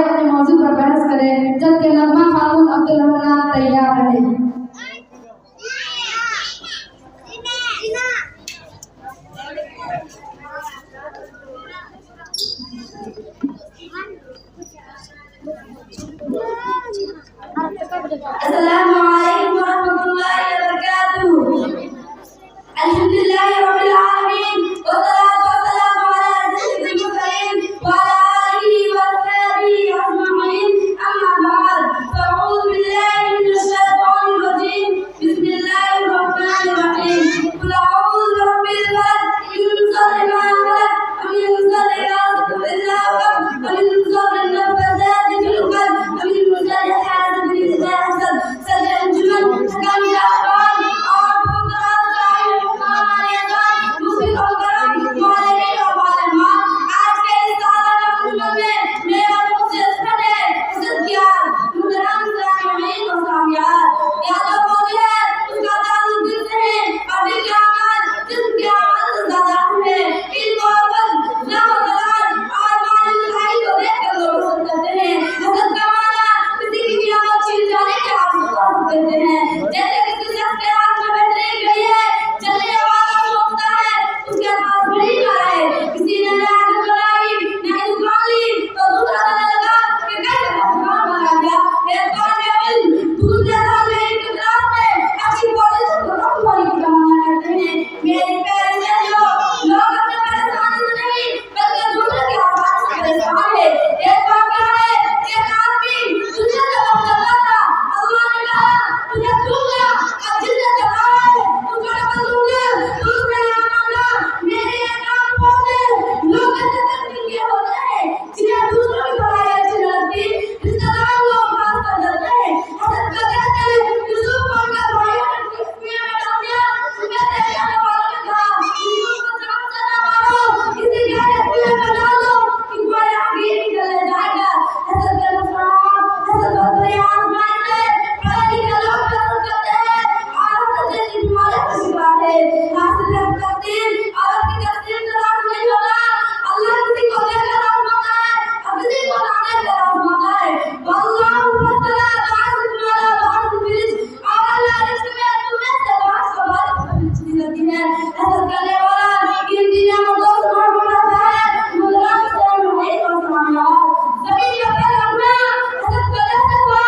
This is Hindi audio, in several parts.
अपने मौजू पर बहस करें जबकि नगमा खातून अब्दुल रहमान तैयार रहे। अस्सलामु अलैकुम वरहमतुल्लाहि वबरकातुहू। अल्हम्दुलिल्लाहि रब्बिल आलमीन वस्सलातु वस्सलामु अला सय्यिदिल मुरसलीन व अला आलिहि व अस्हाबिहि अजमईन। अम्मा बाद फअऊज़ु बिल्लाहि मिनश शैतानिर रजीम। बिस्मिल्लाहिर रहमानिर रहीम। कुल अऊज़ु बिरब्बिल फलक मिन शर्रि मा खलक व मिन शर्रि गासिकिन इज़ा वक़ब व मिन शर्रि नफ़्फ़ाथाति फिल उक़द व मिन शर्रि हासिदिन इज़ा हसद। सजदे अंजुमन हकाम जाबान और आज के इस सालाना में मेरा मुझसे है मुहतरम सामीन और सामियात याद रखोगे उसका ताल्लुक दिल से है और दिल के अमल जिस्म के अमल से ज्यादा है। इल्म और फज़ल ज़लाल और मालिकाई को देखकर लोग पसंद करते हैं। हसद का माना किसी की भी अमल छीन जाने के आंसू करते हैं। जैसे किसी शख्स के हाथ में बेहतरीन घड़ी है चलने वाला सोचता है उसके पास घड़ी ना रहे। किसी ने नया बनाई नई दुकान ली तो दूसरा कहने लगा कि कैसे दुकान बना दिया। एक तालिब इल्म दूसरे तालिब की क्लास में अच्छी कॉलेज को कम वाली की तमन्ना करते हैं। मेरे प्यारे साथियों लोग अपने परेशानी से नहीं बल्कि दूसरे के आवाज से परेशान है। एक बात क्या है एक आदमी दुनिया से चलता था अल्लाह ने कहा तुझे दूंगा और जिसने चला है तुझे दूंगा। दूसरे ने मांगा मेरे ये काम पहुंचे लोग ऐसे तकलीफ के होते हैं जिन्हें दूसरों की भलाई अच्छी लगती रिश्तेदार लोग खास कर जाते हैं। हसद का कहते हैं यूसुफ को उनके भाइयों ने कुएं में डाल दिया। उनके देखने वालों ने कहा यूसुफ को जान से न मारो इसे गहरे कुएं में डाल दो कि कोई आगे निकल जाएगा। हसद के मुसलमान हसद और प्रयास मानते पढ़े लिखे लोग पसंद करते हैं और हसद जैसी बीमारी का शिकार है। हासिल तकदीर और अपनी तकदीर से राज़ी नहीं होता। अल्लाह किसी को देकर आज़माता है और किसी को ना देकर आज़माता है। वल्लाहु फज़्ज़ला बाज़िकुम अला बाज़िन और अल्लाह रिज़्क़ में तुम्हें से बाज़ को बाज़ पर रिज़्क़ देती है। हसद करने वाला इन नियामतों से महरूम रहता है। मुल्क से नहीं हो सामियात ज़मीन का पैगम्बर हसद करने से हुआ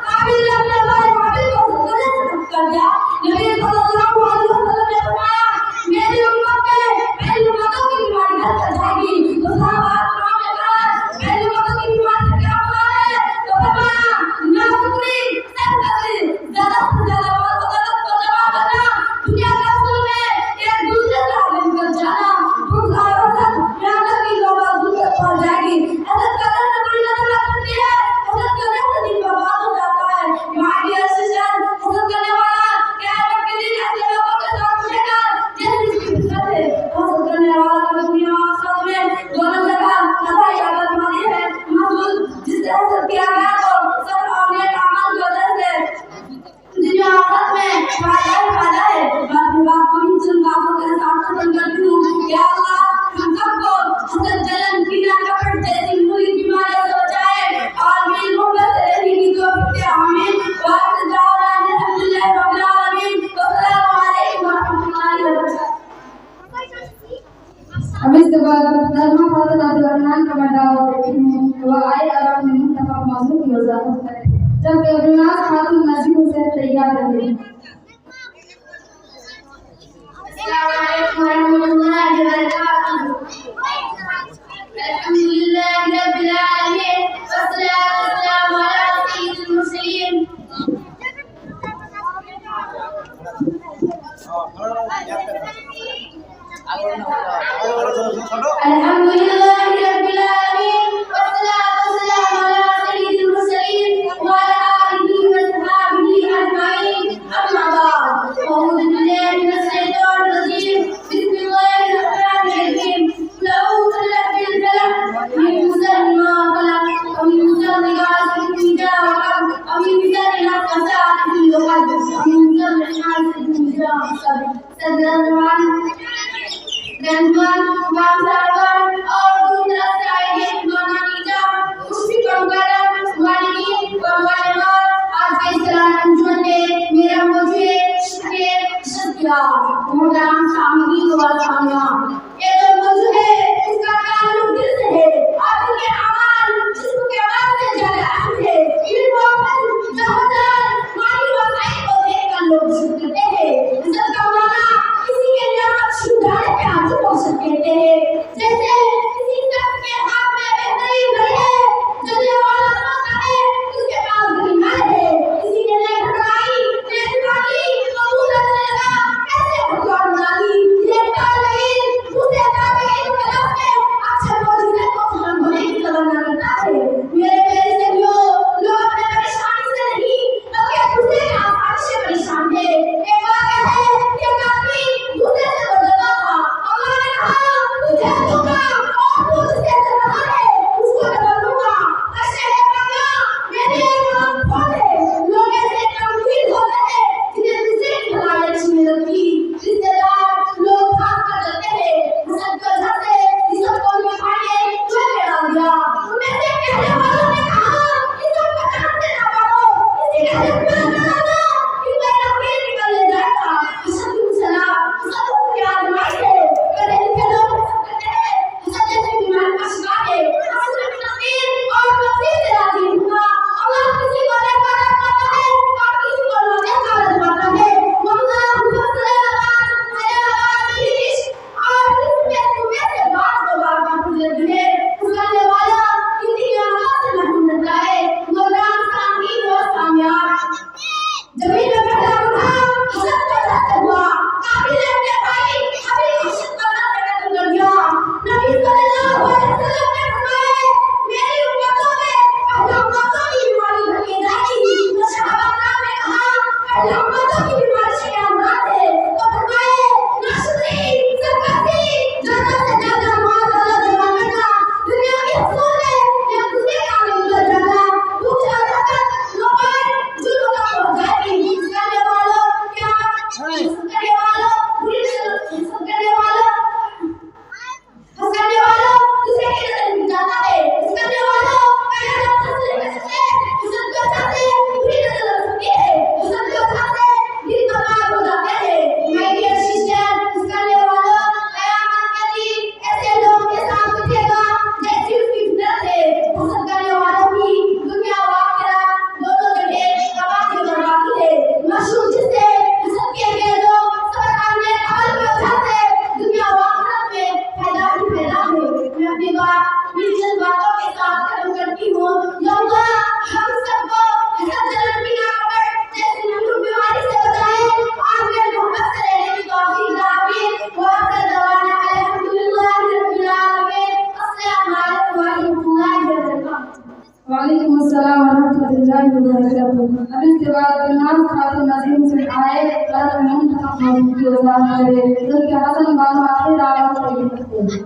काबिल ने अपने भाई हाबिल को सदक़े से टक्कर दिया। नबी सल्लल्लाहु अलैहि वसल्लम ने फरमाया मेरी उम्मत में पहली उम्मतों की बीमारी घर कर जाएगी। तो सहाबा ने कहा पहली उम्मतों की बीमारी से क्या होता है तो फरमाया नाशुक्री सरकशी ज्यादा से ज्यादा बात को गलत को जमा करना दुनिया के असूल में एक दूसरे से आगे निकल जाना दूसरा हसद यहाँ तक कि लोग दूसरे पड़ जाएगी। हसद करने से बड़ी नजर लगती है। हसद करने से दिन बर्बाद हो जाता है। माय डियर सिस्टर हसद करने वाला क़यामत के दिन ऐसे लोगों के साथ मिलेगा जैसे इसकी फितरत है। हसद करने वाला को दुनिया और आखिरत में दोनों जगह सदा याद रखनी है। महसूस जिससे हसद किया गया तो सब और नेक अमल की वजह से दुनिया आखिरत में फायदा है। मैं अपनी बात को इन चंद बातों के साथ खत्म करती हूँ। या अल्लाह हम सबको हसद जलन कीना कपट जैसी बुरी बीमारियों से बचाए और मिल मोहब्बत से रहने की तौफीक दे। आमीन। अल्हम्दुलिल्लाह रब्बिल आलमीन। अस्सलामु अलैकुम वरहमतुल्लाहि वबरकातुहू। अब इसके बाद नगमा खातून अब्दुल रहमान का बंडाव देती हैं वो आए और अपने मुंतखब मौजू की वजाहत करें जबकि अब्दुल्नाज़ खातून नजीब हुसैन तैयार रहे। अस्सलामु अलैकुम वरहमतुल्लाहि वबरकातुहू। अल्हम्दुलिल्लाहि रब्बिल आलमीन वस्सलातु वस्सलामु अला सय्यिदिल मुरसलीन। अल्हम्दुलिल्लाहि रब्बिल आलमीन वस्सलातु वस्सलामु अला सय्यिदिल मुरसलीन व अला आलिहि व अस्हाबिहि अजमईन। अम्मा बाद अऊज़ु बिल्लाहि मिनश शैतानिर रजीम। बिस्मिल्लाहिर रहमानिर रहीम। कुल अऊज़ु बिरब्बिल फलक मिन शर्रि मा खलक व मिन शर्रि गासिकिन इज़ा वक़ब व मिन शर्रि नफ़्फ़ाथाति फिल उक़द व मिन शर्रि हासिदिन इज़ा सदरवान गंजवान वामसारवान और दूसरा से आएंगे माना नीचा उसकी कंकरम वाली वालेवार आज के इस्लाम अंजुमन में मेरा मुझे शुक्रिया मोहतरम सामईन व सामियात ये जो मौजू है इसका ताल्लुक दिल से है आपके अमाल जिस्म के आवाज से ज्यादा अहम है इन वापस जहां मानी वसाइल को देखकर लोग शुक्र करते हैं इज्जत का माना किसी के नियामत शुक्राने पे हाथ पहुंच कहते हैं जैसे किसी शख्स के हाथ में बेहतरीन घड़ी है जल्दी वाला समझता है उसके पास घड़ी ना है किसी के लिए घटाई नेत्रकाली अमूल लगा कैसे भगवान वाली ये काल नहीं दूसरे काल में कलम में अक्षर मौजूद को हम होने की तमन्ना करता है मेरे प्यारे सखियों लोग अपने परेशानी से नहीं बल्कि दूसरे के आसानी से परेशान है एक वाक़या है कि एक आदमी दूसरे से बदलता था अल्लाह ने कहा तुझे दूंगा और तू जिससे चल रहा है उसको बदल दूंगा ऐसे है मौला मेरे काम खोल दे लोग ऐसे कमजोर होते हैं जिन्हें दूसरे की भलाई अच्छी नहीं लगती रिश्तेदार लोग खास कर जाते हैं हसद कर जाते इस सब को में खाए जो मेरा दिया उनमें से कहने वालों ने कहा इस सब का काम से ना पड़ो इसी का जज्बा ना कि मेरा पेट निकल जाएगा हसद सलाम सब की आजमाइश है पढ़े लिखे लोग कहते हैं हसद जैसी बीमारी का शिकार है हसद की नसीब और नसीब से राजी हुआ अल्लाह किसी को नेकार करता है और किसी को नेकार करता है मौला हुसैन वालेकुम अस्सलाम वरहमतुल्लाहि वबरकातुहू। अब इसके बाद बिनाज खातून नजीम से आए और मुंतखब मौजूद की वजाहत करे उनके हसन बानो आखिर दावा को करते हैं।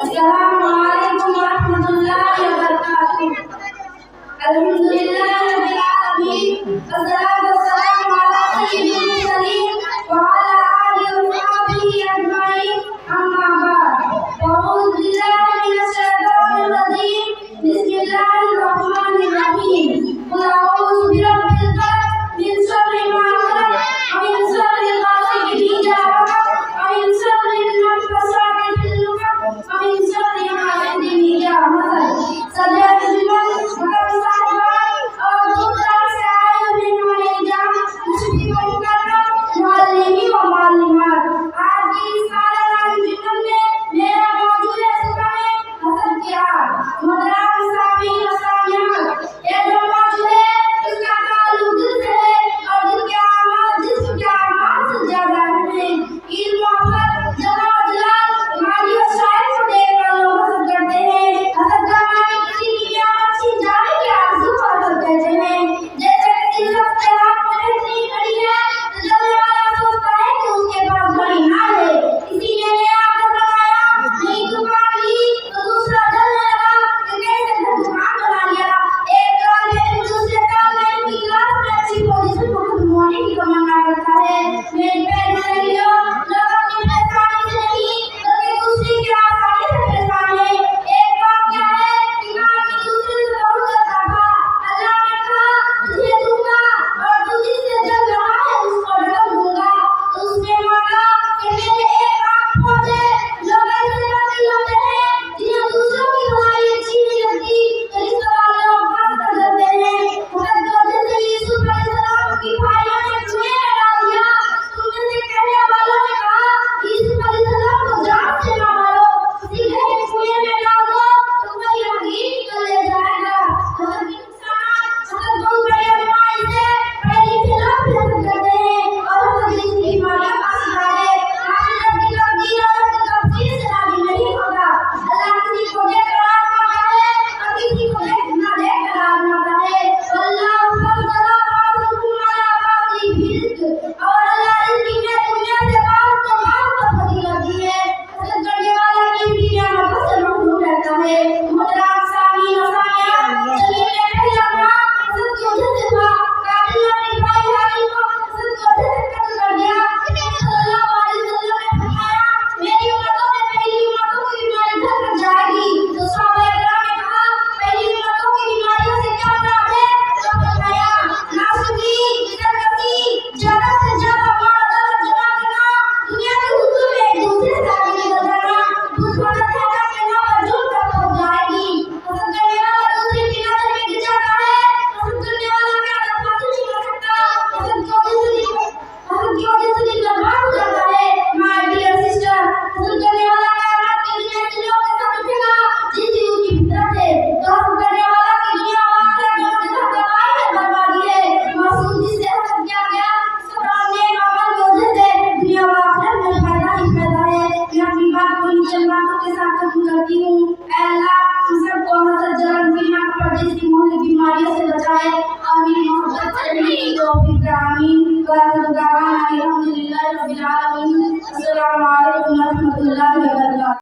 अस्सलामु अलैकुम वरहमतुल्लाहि वबरकातुहू। अल्हम्दुलिल्लाहि रब्बिल आलमीन वस्सलातु वस्सलामु अला सय्यिदिल मुरसलीन व अला आलिहि व सहाबिहि अजमाइन अम्मा बाद अऊज़ु बिल्लाहि मिनश शैतानिर रजीम बिस्मिल्लाहिर रहमानिर रहीम कुल अऊज़ु बिरब्बिल फलक मिन शर्रि मा करती हूँ अल्लाह हम सबको हसद जलन कीना पर्दे की मोहल्ली बीमारियों से बचाए आमीन मोहब्बत करने की तौफीक दे आमीन व अल्हम्दुलिल्लाहि रब्बिल आलमीन अस्सलामु अलैकुम व रहमतुल्लाहि व बरकातहू।